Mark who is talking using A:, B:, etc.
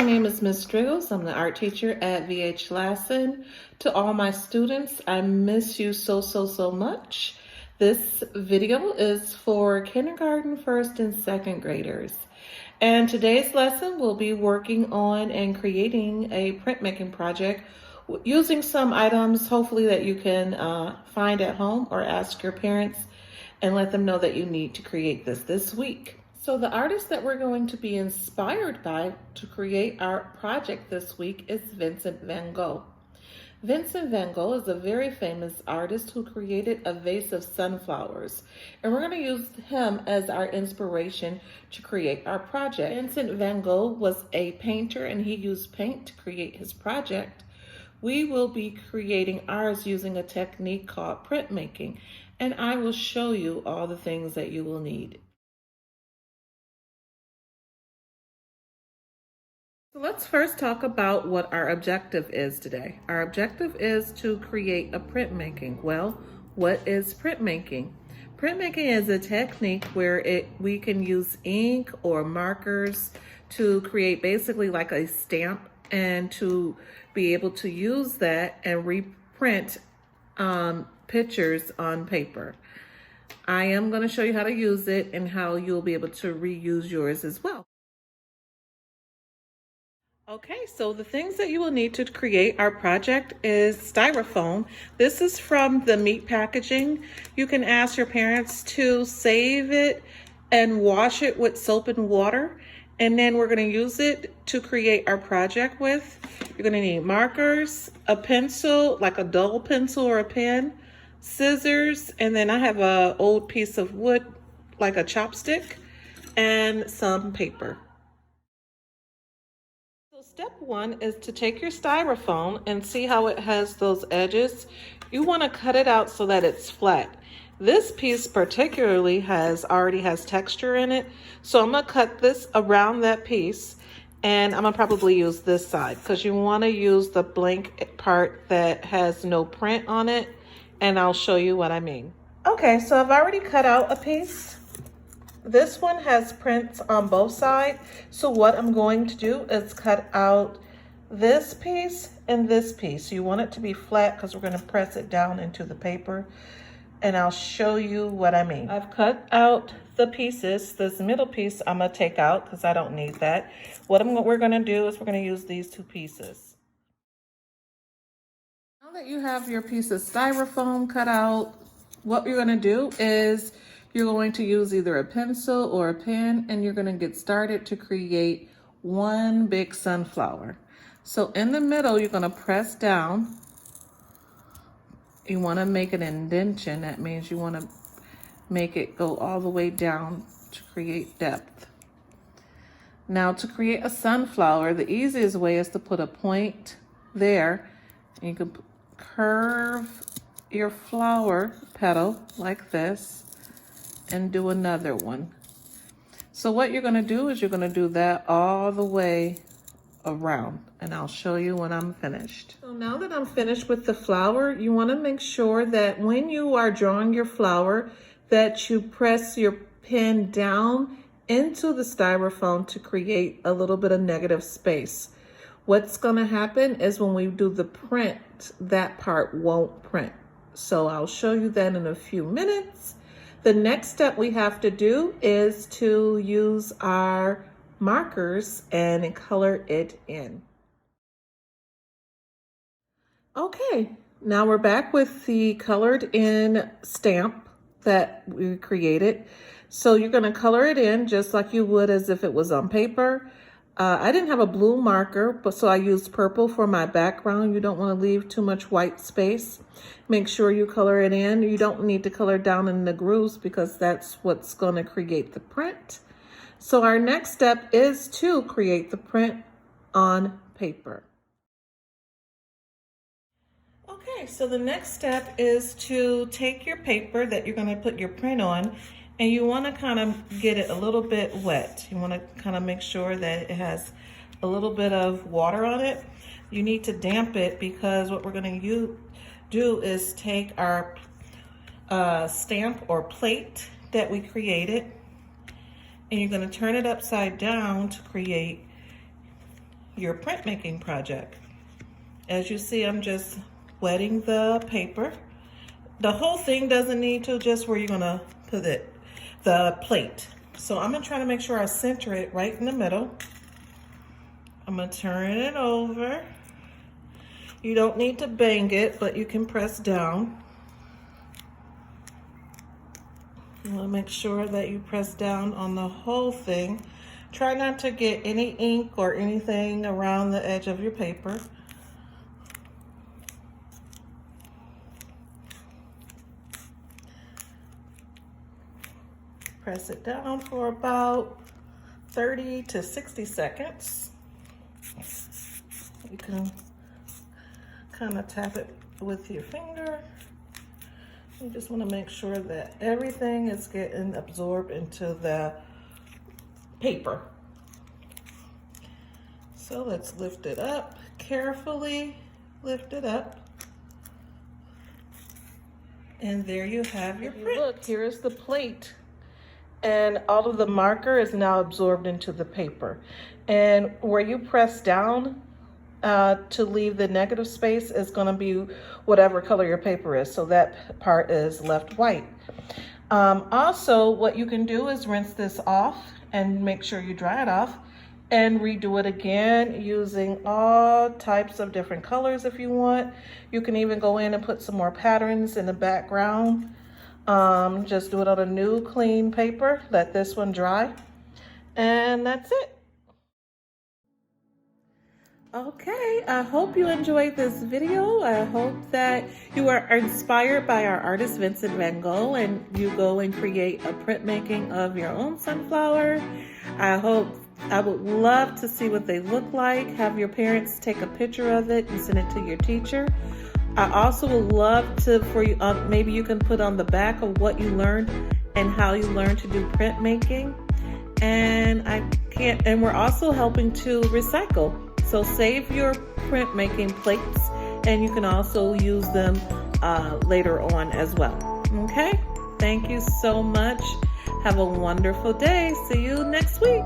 A: my name is Miss Striggles. I'm the art teacher at VH Lassen. To all my students, I miss you so much. This video is for kindergarten, first, and second graders. And today's lesson we'll be working on and creating a printmaking project using some items hopefully that you can find at home or ask your parents and let them know that you need to create this week. So the artist that we're going to be inspired by to create our project this week is Vincent van Gogh. Vincent van Gogh is a very famous artist who created a vase of sunflowers, and we're going to use him as our inspiration to create our project. Vincent van Gogh was a painter, and he used paint to create his project. We will be creating ours using a technique called printmaking, and I will show you all the things that you will need. So let's first talk about what our objective is today. Our objective is to create a printmaking. Well, what is printmaking? Printmaking is a technique where we can use ink or markers to create basically like a stamp and to be able to use that and reprint pictures on paper. I am going to show you how to use it and how you'll be able to reuse yours as well. Okay, so the things that you will need to create our project is Styrofoam. This is from the meat packaging. You can ask your parents to save it and wash it with soap and water. And then we're going to use it to create our project with. You're going to need markers, a pencil, like a dull pencil or a pen, scissors, and then I have an old piece of wood, like a chopstick, and some paper. Step one is to take your Styrofoam and see how it has those edges. You want to cut it out so that it's flat. This piece particularly already has texture in it. So I'm going to cut this around that piece, and I'm going to probably use this side because you want to use the blank part that has no print on it, and I'll show you what I mean. Okay, so I've already cut out a piece. This one has prints on both sides. So what I'm going to do is cut out this piece and this piece. You want it to be flat because we're going to press it down into the paper. And I'll show you what I mean. I've cut out the pieces. This middle piece I'm going to take out because I don't need that. What we're going to do is we're going to use these two pieces. Now that you have your piece of Styrofoam cut out, what you're going to do is you're going to use either a pencil or a pen, and you're going to get started to create one big sunflower. So in the middle, you're going to press down. You want to make an indentation. That means you want to make it go all the way down to create depth. Now to create a sunflower, the easiest way is to put a point there. And you can curve your flower petal like this and do another one. So what you're going to do is you're going to do that all the way around, and I'll show you when I'm finished. So now that I'm finished with the flower, you want to make sure that when you are drawing your flower that you press your pen down into the Styrofoam to create a little bit of negative space. What's going to happen is when we do the print, that part won't print. So I'll show you that in a few minutes. The next step we have to do is to use our markers and color it in. Okay, now we're back with the colored in stamp that we created. So you're going to color it in just like you would as if it was on paper. I didn't have a blue marker, so I used purple for my background. You don't want to leave too much white space. Make sure you color it in. You don't need to color down in the grooves because that's what's going to create the print. So our next step is to create the print on paper. Okay, so the next step is to take your paper that you're going to put your print on, and you want to kind of get it a little bit wet. You want to kind of make sure that it has a little bit of water on it. You need to damp it because what we're going to do is take our stamp or plate that we created, and you're going to turn it upside down to create your printmaking project. As you see, I'm just wetting the paper. The whole thing doesn't need to, just where you're gonna put it, the plate. So I'm gonna try to make sure I center it right in the middle. I'm gonna turn it over. You don't need to bang it, but you can press down. You wanna make sure that you press down on the whole thing. Try not to get any ink or anything around the edge of your paper. Press it down for about 30 to 60 seconds. You can kind of tap it with your finger. You just want to make sure that everything is getting absorbed into the paper. So let's lift it up carefully. Lift it up. And there you have your print. Look, here's the plate. And all of the marker is now absorbed into the paper. And where you press down to leave the negative space is going to be whatever color your paper is. So that part is left white. Also, what you can do is rinse this off and make sure you dry it off and redo it again using all types of different colors if you want. You can even go in and put some more patterns in the background. Just do it on a new clean paper, let this one dry, and that's it. Okay, I hope you enjoyed this video. I hope that you are inspired by our artist Vincent van Gogh and you go and create a printmaking of your own sunflower. I would love to see what they look like. Have your parents take a picture of it and send it to your teacher. I also would love for you, maybe you can put on the back of what you learned and how you learned to do printmaking. And we're also helping to recycle. So save your printmaking plates and you can also use them later on as well. Okay? Thank you so much. Have a wonderful day. See you next week.